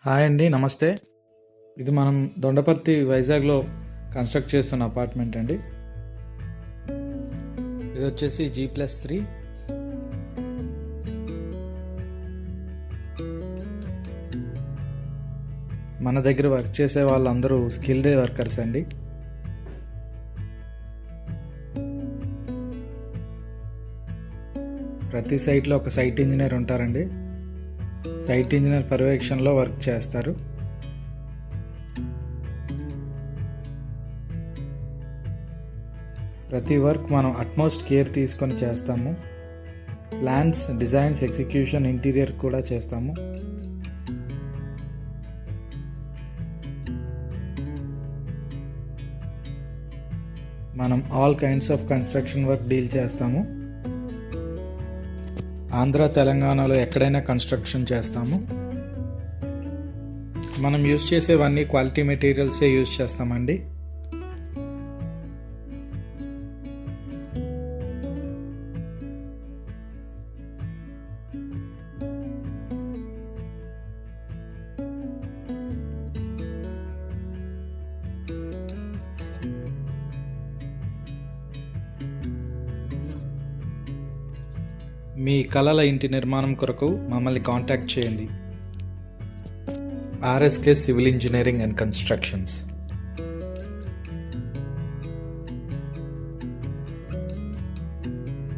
Hi అండి, నమస్తే. ఇది మనం దొండపర్తి వైజాగ్లో కన్స్ట్రక్ట్ చేస్తున్న అపార్ట్మెంట్ అండి. ఇది వచ్చేసి G+3. మన దగ్గర వర్క్ చేసే వాళ్ళందరూ స్కిల్డ్ వర్కర్స్ అండి. ప్రతి సైట్లో ఒక సైట్ ఇంజనీర్ ఉంటారండి. సైట్ ఇంజనీర్ పర్యవేక్షణలో వర్క్ చేస్తారు. ప్రతి వర్క్ మనం అట్మోస్ట్ కేర్ తీసుకొని చేస్తాము. ప్లాన్స్, డిజైన్స్, ఎగ్జిక్యూషన్, ఇంటీరియర్ కూడా చేస్తాము. మనం all kinds of construction work deal చేస్తాము. ఆంధ్ర, తెలంగాణలో ఎక్కడైనా కన్స్ట్రక్షన్ చేస్తాము. మనం యూజ్ చేసేవన్నీ క్వాలిటీ మెటీరియల్సే యూజ్ చేస్తామండి. మీ కలల ఇంటి నిర్మాణం కొరకు మమ్మల్ని కాంటాక్ట్ చేయండి. RSK civil engineering and constructions.